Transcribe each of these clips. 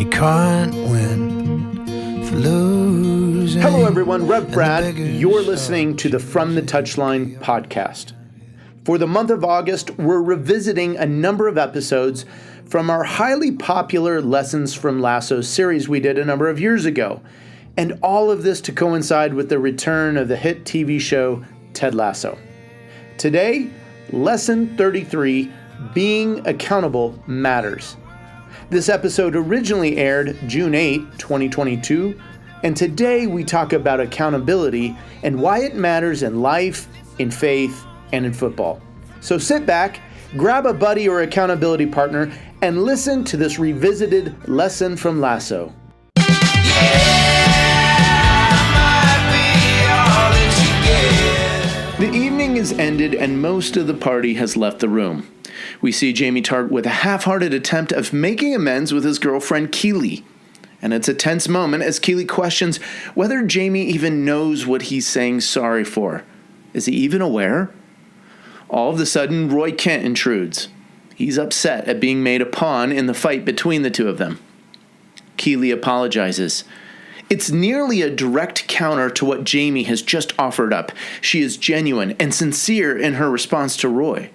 and you can't win for losing. Hello everyone, Rev Brad. You're listening to the From the Touchline podcast. For the month of August, we're revisiting a number of episodes from our highly popular Lessons from Lasso series we did a number of years ago. And all of this to coincide with the return of the hit TV show Ted Lasso. Today, Lesson 33, Being Accountable Matters. This episode originally aired June 8, 2022, and today we talk about accountability and why it matters in life, in faith, and in football. So sit back, grab a buddy or accountability partner, and listen to this revisited lesson from Lasso. The evening is ended and most of the party has left the room. We see Jamie Tart with a half-hearted attempt of making amends with his girlfriend Keely. And it's a tense moment as Keely questions whether Jamie even knows what he's saying sorry for. Is he even aware? All of a sudden, Roy Kent intrudes. He's upset at being made a pawn in the fight between the two of them. Keely apologizes. It's nearly a direct counter to what Jamie has just offered up. She is genuine and sincere in her response to Roy.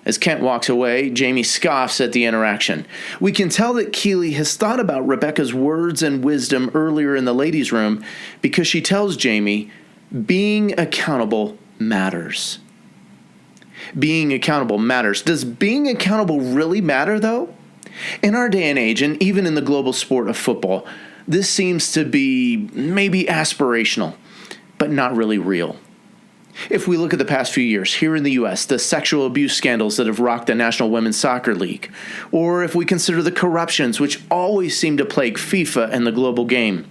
As Kent walks away, Jamie scoffs at the interaction. We can tell that Keely has thought about Rebecca's words and wisdom earlier in the ladies' room because she tells Jamie, being accountable matters. Being accountable matters. Does being accountable really matter, though? In our day and age, and even in the global sport of football, this seems to be maybe aspirational, but not really real. If we look at the past few years here in the U.S., the sexual abuse scandals that have rocked the National Women's Soccer League, or if we consider the corruptions which always seem to plague FIFA and the global game.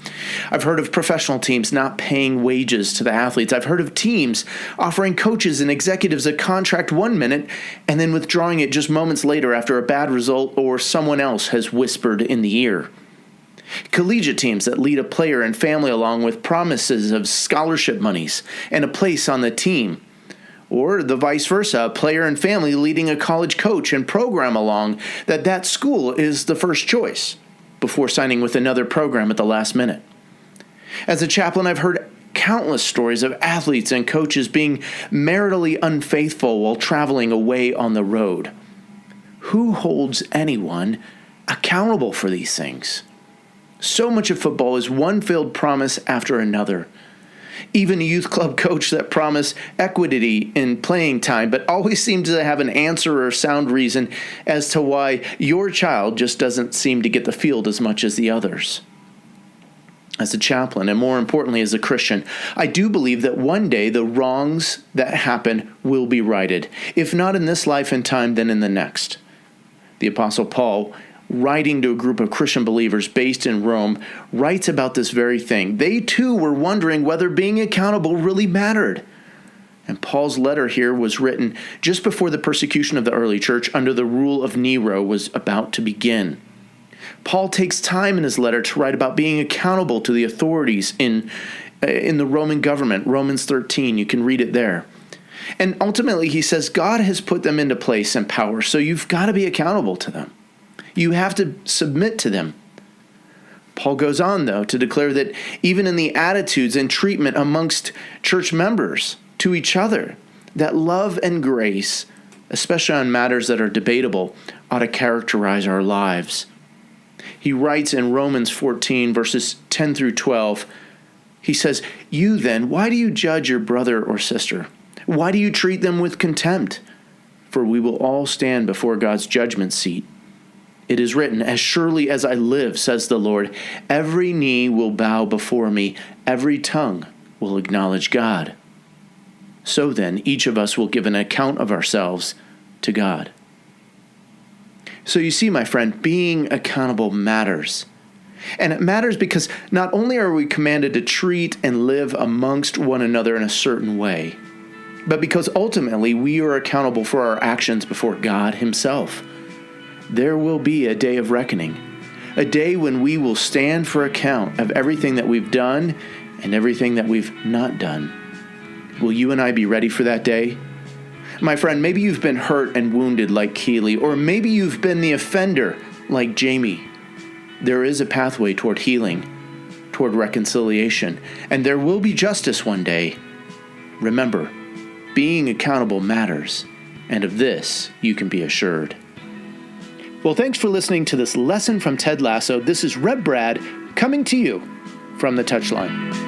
I've heard of professional teams not paying wages to the athletes. I've heard of teams offering coaches and executives a contract 1 minute and then withdrawing it just moments later after a bad result or someone else has whispered in the ear. Collegiate teams that lead a player and family along with promises of scholarship monies and a place on the team. Or the vice versa, a player and family leading a college coach and program along that school is the first choice before signing with another program at the last minute. As a chaplain, I've heard countless stories of athletes and coaches being maritally unfaithful while traveling away on the road. Who holds anyone accountable for these things? So much of football is one failed promise after another. Even a youth club coach that promised equity in playing time, but always seems to have an answer or sound reason as to why your child just doesn't seem to get the field as much as the others. As a chaplain, and more importantly as a Christian, I do believe that one day the wrongs that happen will be righted. If not in this life and time, then in the next. The Apostle Paul, writing to a group of Christian believers based in Rome, writes about this very thing. They too were wondering whether being accountable really mattered. And Paul's letter here was written just before the persecution of the early church under the rule of Nero was about to begin. Paul takes time in his letter to write about being accountable to the authorities in the Roman government. Romans 13, you can read it there. And ultimately he says God has put them into place and power, so you've got to be accountable to them. You have to submit to them. Paul goes on, though, to declare that even in the attitudes and treatment amongst church members to each other, that love and grace, especially on matters that are debatable, ought to characterize our lives. He writes in Romans 14, verses 10 through 12, he says, "You then, why do you judge your brother or sister? Why do you treat them with contempt? For we will all stand before God's judgment seat. It is written, as surely as I live, says the Lord, every knee will bow before me, every tongue will acknowledge God. So then, each of us will give an account of ourselves to God." So you see, my friend, being accountable matters. And it matters because not only are we commanded to treat and live amongst one another in a certain way, but because ultimately we are accountable for our actions before God Himself. There will be a day of reckoning, a day when we will stand for account of everything that we've done and everything that we've not done. Will you and I be ready for that day? My friend, maybe you've been hurt and wounded like Keely, or maybe you've been the offender like Jamie. there is a pathway toward healing, toward reconciliation, and there will be justice one day. Remember, being accountable matters, and of this you can be assured. Well, thanks for listening to this lesson from Ted Lasso. This is Rev Brad coming to you from the Touchline.